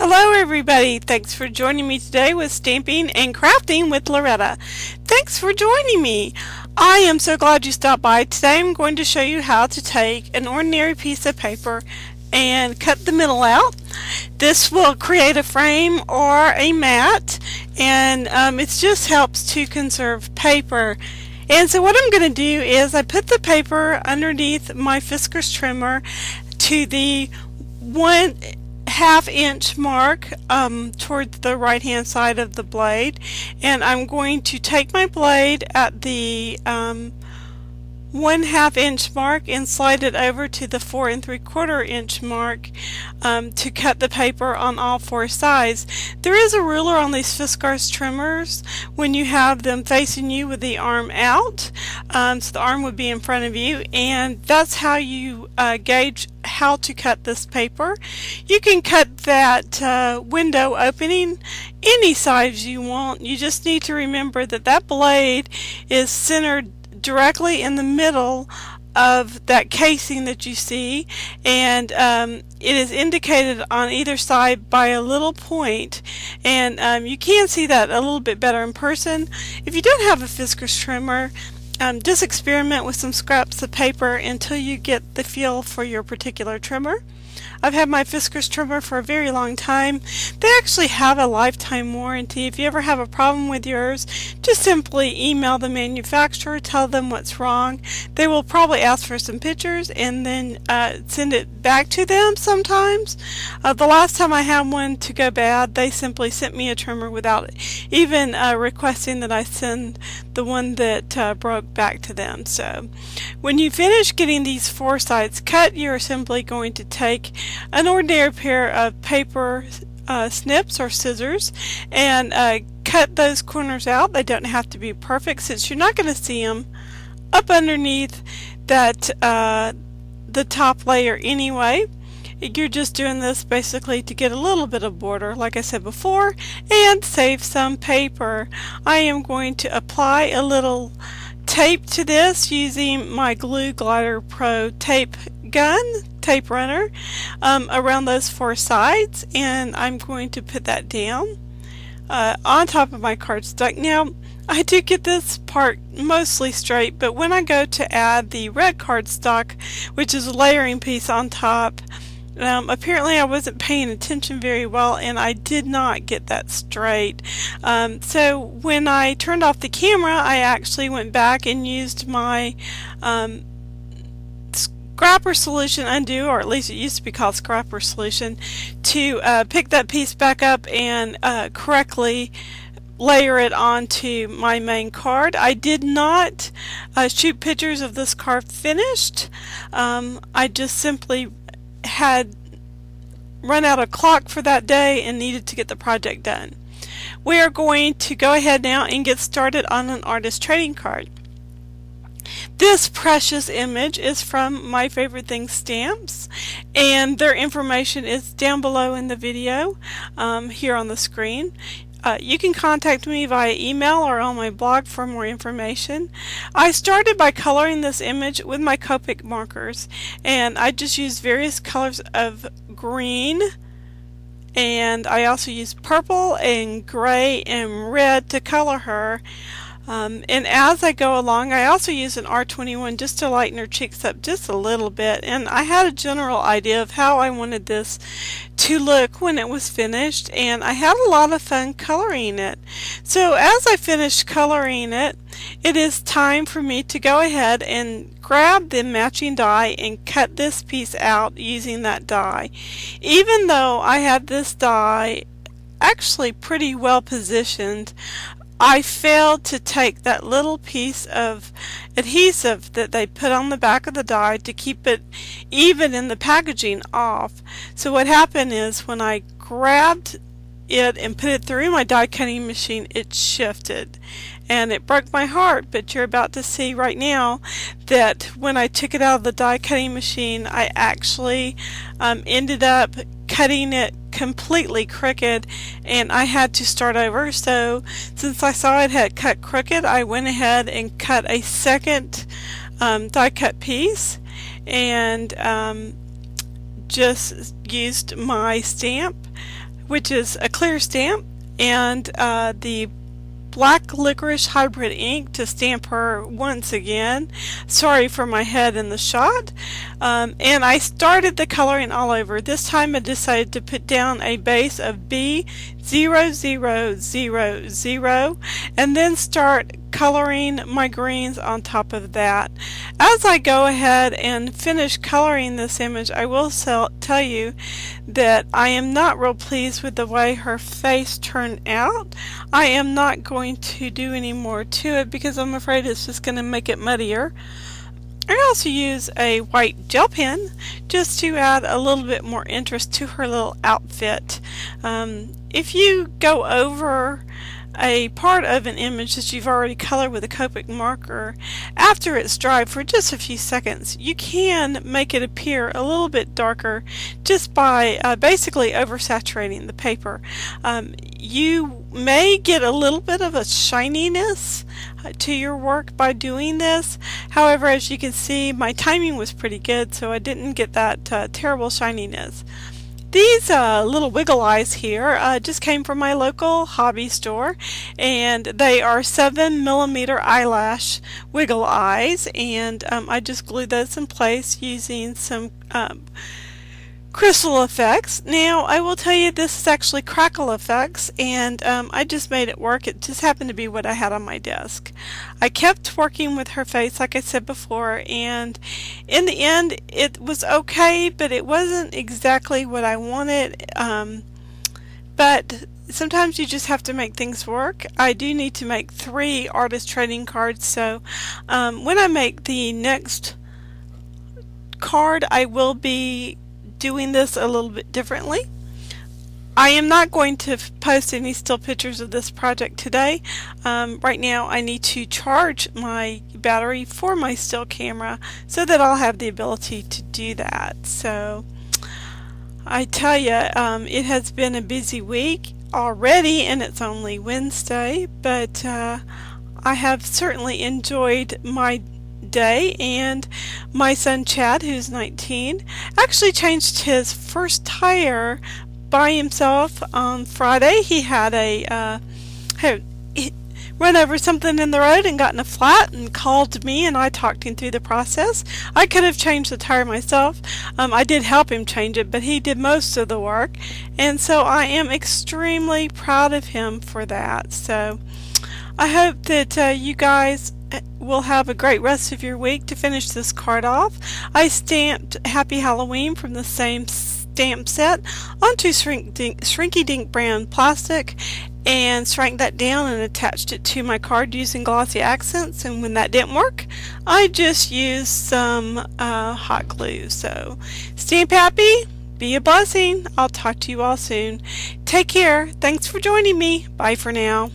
Hello everybody, thanks for joining me today with Stamping and Crafting with Loretta. Thanks for joining me. I am so glad you stopped by. Today I'm going to show you how to take an ordinary piece of paper and cut the middle out. This will create a frame or a mat, and it just helps to conserve paper. And so what I'm going to do is I put the paper underneath my Fiskars trimmer to the 1/2 inch mark towards the right hand side of the blade, and I'm going to take my blade at the 1/2 inch mark and slide it over to the 4 3/4 inch mark to cut the paper on all four sides. There is a ruler on these Fiskars trimmers when you have them facing you with the arm out, so the arm would be in front of you, and that's how you gauge how to cut this paper. You can cut that window opening any size you want. You just need to remember that that blade is centered directly in the middle of that casing that you see, and it is indicated on either side by a little point, and you can see that a little bit better in person. If you don't have a Fiskars trimmer, just experiment with some scraps of paper until you get the feel for your particular trimmer. I've had my Fiskars trimmer for a very long time. They actually have a lifetime warranty. If you ever have a problem with yours, just simply email the manufacturer, tell them what's wrong. They will probably ask for some pictures and then send it back to them sometimes. The last time I had one to go bad, they simply sent me a trimmer without even requesting that I send the one that broke back to them. So when you finish getting these four sides cut, you're simply going to take an ordinary pair of paper snips or scissors and cut those corners out. They don't have to be perfect, since you're not going to see them up underneath that the top layer anyway. You're just doing this basically to get a little bit of border, like I said before, and save some paper. I am going to apply a little tape to this using my Glue Glider Pro tape runner around those four sides, and I'm going to put that down on top of my cardstock. Now, I do get this part mostly straight, but when I go to add the red cardstock, which is a layering piece on top, apparently I wasn't paying attention very well, and I did not get that straight. So when I turned off the camera, I actually went back and used my scrapper solution undo, or at least it used to be called scrapper solution, to pick that piece back up and correctly layer it onto my main card. I did not shoot pictures of this card finished. I just simply had run out of clock for that day and needed to get the project done. We are going to go ahead now and get started on an artist trading card. This precious image is from My Favorite Things Stamps, and their information is down below in the video here on the screen. You can contact me via email or on my blog for more information. I started by coloring this image with my Copic markers, and I just used various colors of green, and I also used purple and gray and red to color her. And as I go along, I also use an R21 just to lighten her cheeks up just a little bit, and I had a general idea of how I wanted this to look when it was finished, and I had a lot of fun coloring it. So as I finished coloring it, it is time for me to go ahead and grab the matching die and cut this piece out using that die. Even though I had this die actually pretty well positioned, I failed to take that little piece of adhesive that they put on the back of the die to keep it even in the packaging off. So what happened is when I grabbed it and put it through my die cutting machine, it shifted, and it broke my heart. But you're about to see right now that when I took it out of the die cutting machine, I actually ended up cutting it completely crooked, and I had to start over. So since I saw it had cut crooked, I went ahead and cut a second die cut piece, and just used my stamp which is a clear stamp, and the black licorice hybrid ink to stamp her once again. Sorry for my head in the shot. And I started the coloring all over. This time I decided to put down a base of B0000 and then start coloring my greens on top of that. As I go ahead and finish coloring this image, I will tell you that I am not real pleased with the way her face turned out. I am not going to do any more to it because I'm afraid it's just going to make it muddier. I also use a white gel pen just to add a little bit more interest to her little outfit. If you go over a part of an image that you've already colored with a Copic marker, after it's dried for just a few seconds, you can make it appear a little bit darker just by basically oversaturating the paper. You may get a little bit of a shininess to your work by doing this. However, as you can see, my timing was pretty good, so I didn't get that terrible shininess. These little wiggle eyes here just came from my local hobby store, and they are 7mm eyelash wiggle eyes, and I just glued those in place using some crystal effects. Now I will tell you, this is actually crackle effects, and I just made it work. It just happened to be what I had on my desk. I kept working with her face like I said before, and in the end it was okay, but it wasn't exactly what I wanted. But sometimes you just have to make things work. I do need to make 3 artist trading cards, so when I make the next card I will be doing this a little bit differently. I am not going to post any still pictures of this project today. Right now I need to charge my battery for my still camera so that I'll have the ability to do that. So I tell you, it has been a busy week already, and it's only Wednesday, but I have certainly enjoyed my day. And my son Chad, who's 19, actually changed his first tire by himself on Friday. He had run over something in the road and got in a flat and called me, and I talked him through the process. I could have changed the tire myself. I did help him change it, but he did most of the work, and so I am extremely proud of him for that. So I hope that you guys will have a great rest of your week. To finish this card off, I stamped Happy Halloween from the same stamp set onto Shrinky Dink brand plastic, and shrank that down and attached it to my card using glossy accents. And when that didn't work, I just used some hot glue. So stamp happy, be a blessing. I'll talk to you all soon. Take care. Thanks for joining me. Bye for now.